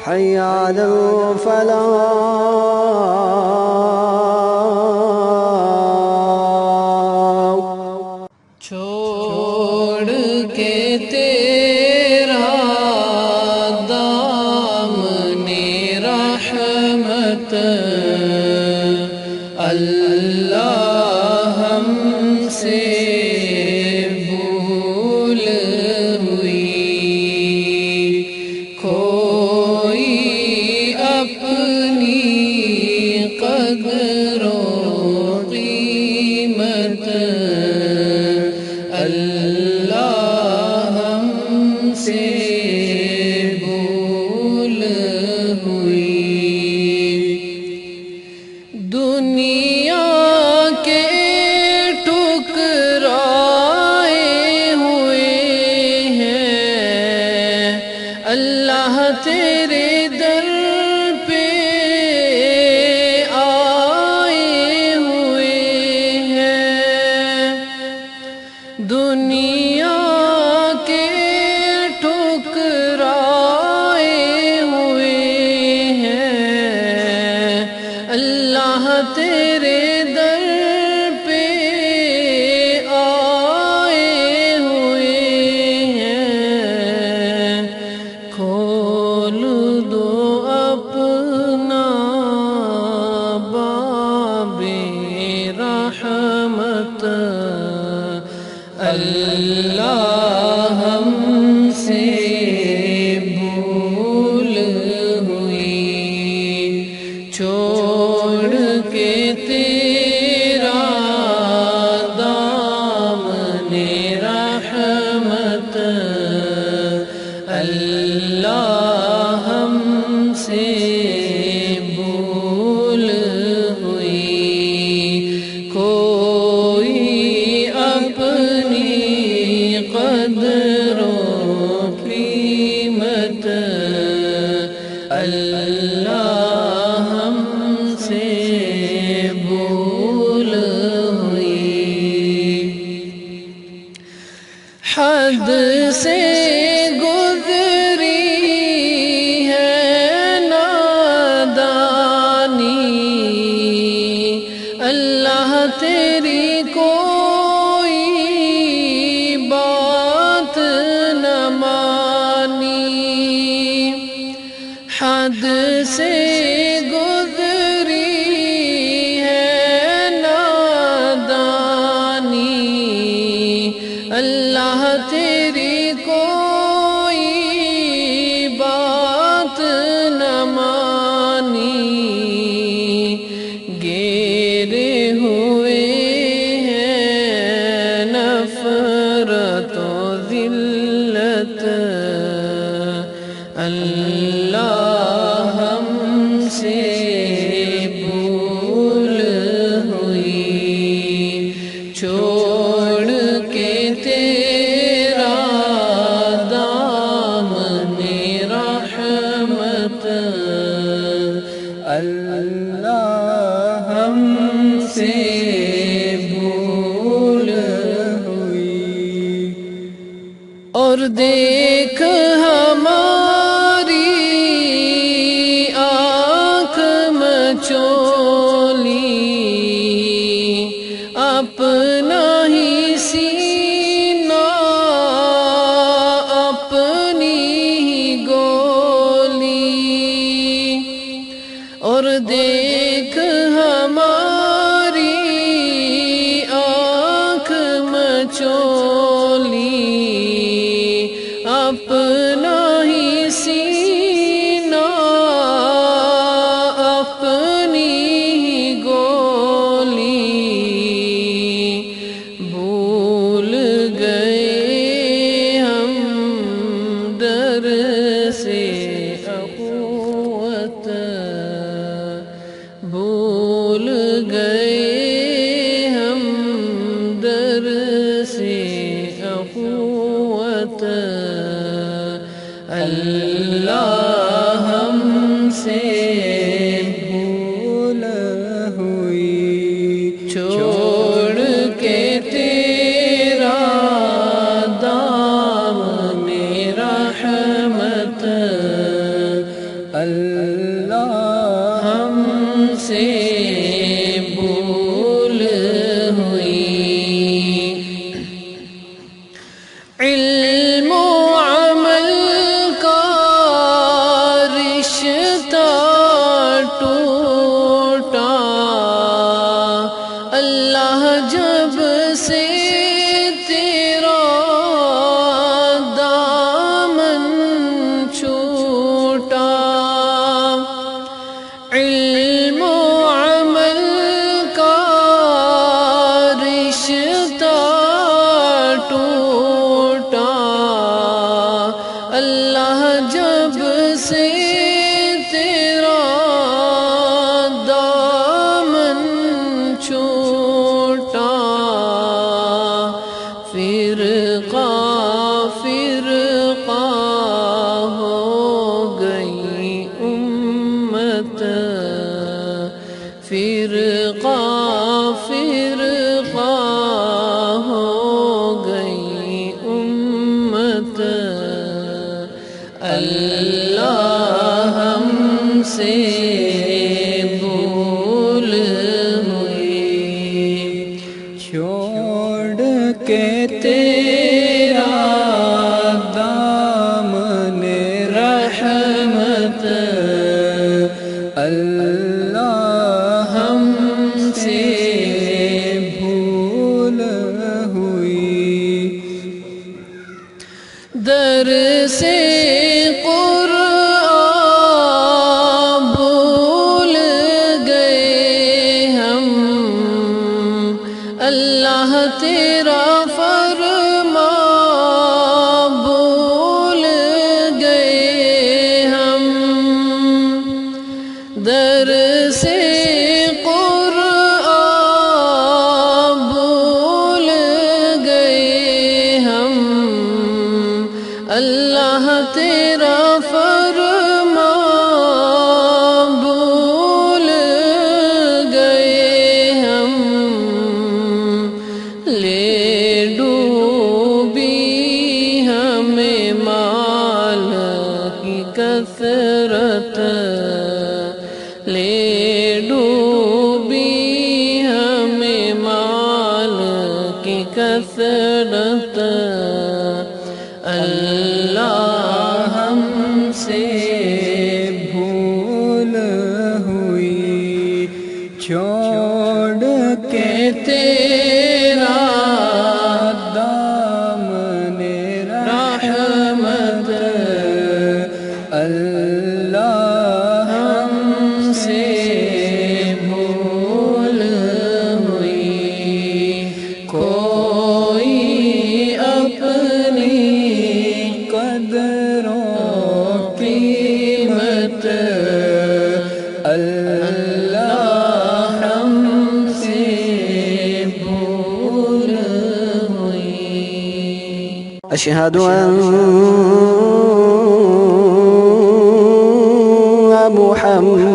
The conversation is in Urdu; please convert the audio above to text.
حي على الفلاح چھوڑ کے تیرا دامن رحمت اللہ ہم سے بھول ہوئی، کوئی اپنی قدر و قیمت اللہ ہم سے بھول ہوئی۔ دنیا کے ٹکرائے ہوئے ہیں، اللہ تیرے در پہ آئے ہوئے ہیں۔ دنیا کے ٹکرائے ہوئے ہیں، اللہ تیرے در پہ آئے ہوئے ہیں۔ کھول دو اپنا باب رحمت اللہ ہم سے بھول ہوئی، چھوڑ کے تیرا دامن رحمت اللہ ہم سے بھول ہوئی، کوئی اپنی قدر و قیمت اللہ ہم سے بھول ہوئی۔ حد سے گزری ہے نادانی، اللہ تیری کوئی بات نہ مانی۔ حد سے گزری ہے نادانی، اللہ تیری کوئی بات نہ مانی۔ گھیرے ہوئے ہیں نفرت و ذلت اللہ ہم سے بھول ہوئی، چھوڑ کے تیرا دامن رحمت اللہ ہم سے بھول ہوئی۔ اور دیکھ ہماری آنکھ مچولی، اپنا ہی سینہ اپنی ہی گولی۔ اور دیکھ ہماری آنکھ مچولی، اپنا ہی سینہ اپنی ہی گولی۔ بھول گئے ہم در سے اخوت، بھول گئے ہم در سے اخوت اللہ ہم سے بھول ہوئی، چھوڑ کے تیرا دامن رحمت اللہ ہم سے بھول ہوئی، علم و عمل کا رشتہ ٹوٹا، اللہ جب سے تیرا دامن چھوٹا، علم و عمل کا رشتہ ٹوٹا، اللہ جب سے تیرا دامن چھوٹا، فرقہ فرقہ ہو گئی امت، فرقہ فرقہ ہو گئی امت، اللہ ہم سے بھول ہوئی، چھوڑ کے تیرا دامن رحمت، اللہ ہم سے بھول ہوئی، در سے قرآن بھول گئے ہم، اللہ تیرا فرمان بھول گئے ہم، در سے قرآن بھول گئے ہم، اللہ تیرا فرمان بھول گئے ہم، لے ڈوبی ہمیں مال کی کثرت، لے ڈوبی ہمیں مال کی کثرت، اللہ ہم سے بھول ہوئی، چھوڑ کے تیرا دامن رحمت، اللہ ہم سے بھول ہوئی، کوئی اپنی قدر و قیمت، اللہ ہم سے بھول ہوئی، أشهد أن محمد